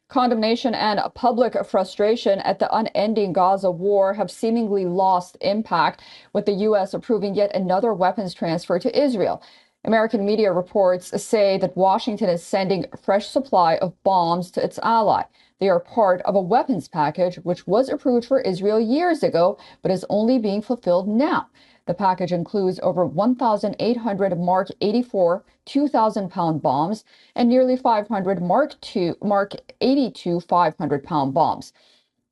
Condemnation and public frustration at the unending Gaza war have seemingly lost impact, with the U.S. approving yet another weapons transfer to Israel. American media reports say that Washington is sending a fresh supply of bombs to its ally. They are part of a weapons package which was approved for Israel years ago, but is only being fulfilled now. The package includes over 1,800 Mark 84 2,000-pound bombs and nearly 500 Mark 82 500-pound bombs.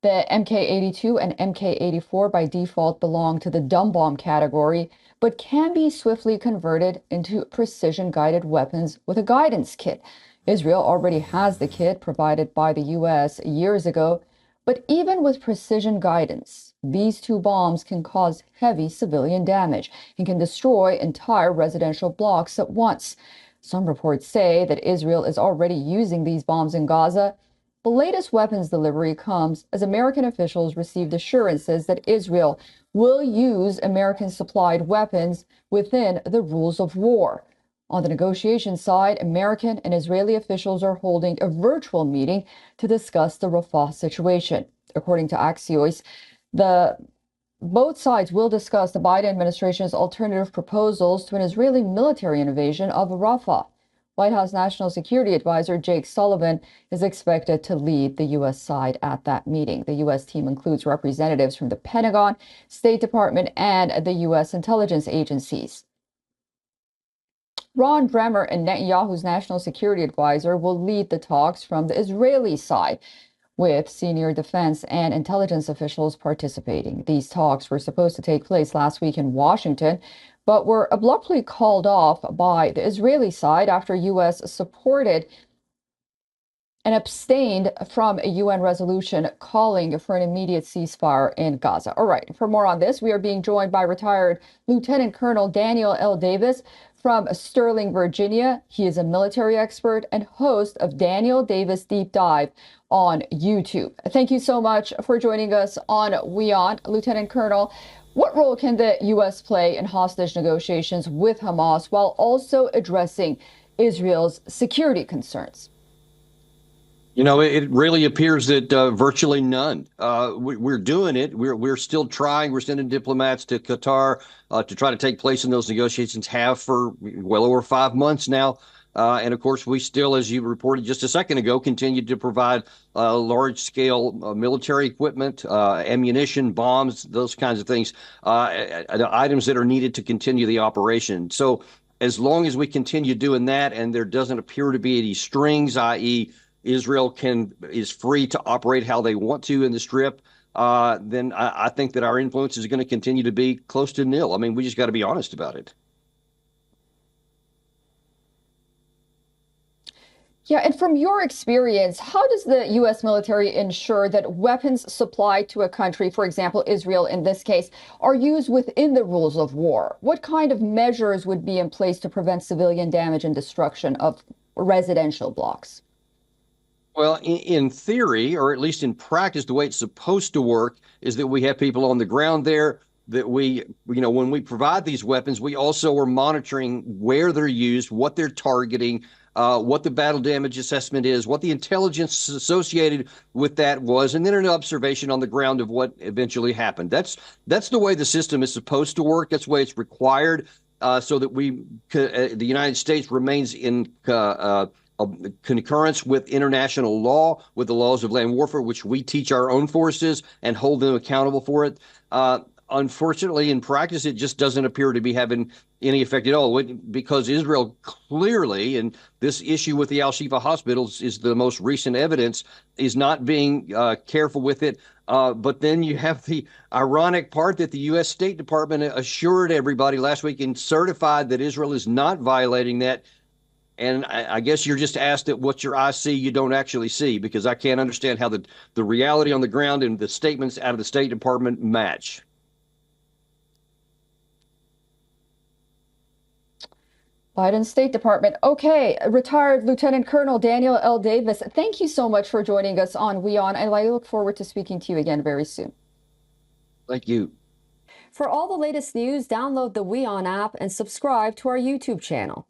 The Mk-82 and Mk-84 by default belong to the dumb bomb category, but can be swiftly converted into precision-guided weapons with a guidance kit. Israel already has the kit provided by the U.S. years ago, but even with precision guidance, these two bombs can cause heavy civilian damage and can destroy entire residential blocks at once. Some reports say that Israel is already using these bombs in Gaza. The latest weapons delivery comes as American officials received assurances that Israel will use American-supplied weapons within the rules of war. On the negotiation side, American and Israeli officials are holding a virtual meeting to discuss the Rafah situation. According to Axios, both sides will discuss the Biden administration's alternative proposals to an Israeli military invasion of Rafah. White House National Security Advisor Jake Sullivan is expected to lead the U.S. side at that meeting. The U.S. team includes representatives from the Pentagon, State Department, and the U.S. intelligence agencies. Ron Bremer and Netanyahu's national security advisor will lead the talks from the Israeli side, with senior defense and intelligence officials participating. These talks were supposed to take place last week in Washington, but were abruptly called off by the Israeli side after U.S. supported and abstained from a UN resolution calling for an immediate ceasefire in Gaza. All right, for more on this, we are being joined by retired Lieutenant Colonel Daniel L. Davis from Sterling, Virginia. He is a military expert and host of Daniel Davis Deep Dive on YouTube. Thank you so much for joining us on WION. Lieutenant Colonel, what role can the U.S. play in hostage negotiations with Hamas while also addressing Israel's security concerns? You know, it really appears that virtually none. We're doing it. We're still trying. We're sending diplomats to Qatar to try to take place in those negotiations. Have for well over 5 months now. And of course, we still, as you reported just a second ago, continue to provide large-scale military equipment, ammunition, bombs, those kinds of things, items that are needed to continue the operation. So as long as we continue doing that and there doesn't appear to be any strings, i.e., Israel is free to operate how they want to in the Strip, then I think that our influence is going to continue to be close to nil. I mean, we just got to be honest about it. Yeah, and from your experience, how does the U.S. military ensure that weapons supplied to a country, for example, Israel in this case, are used within the rules of war? What kind of measures would be in place to prevent civilian damage and destruction of residential blocks? Well, in theory, or at least in practice, the way it's supposed to work is that we have people on the ground there, that when we provide these weapons, we also are monitoring where they're used, what they're targeting, what the battle damage assessment is, what the intelligence associated with that was, and then an observation on the ground of what eventually happened. That's the way the system is supposed to work. That's the way it's required, so that the United States remains in concurrence with international law, with the laws of land warfare, which we teach our own forces and hold them accountable for it. Unfortunately, in practice, it just doesn't appear to be having any effect at all, because Israel clearly, and this issue with the Al-Shifa hospitals is the most recent evidence, is not being careful with it. But then you have the ironic part that the U.S. State Department assured everybody last week and certified that Israel is not violating that. And I guess you're just asked that what your eyes see, you don't actually see, because I can't understand how the reality on the ground and the statements out of the State Department match. Biden State Department. Okay, retired Lieutenant Colonel Daniel L. Davis, thank you so much for joining us on WION, and I look forward to speaking to you again very soon. Thank you. For all the latest news, download the WION app and subscribe to our YouTube channel.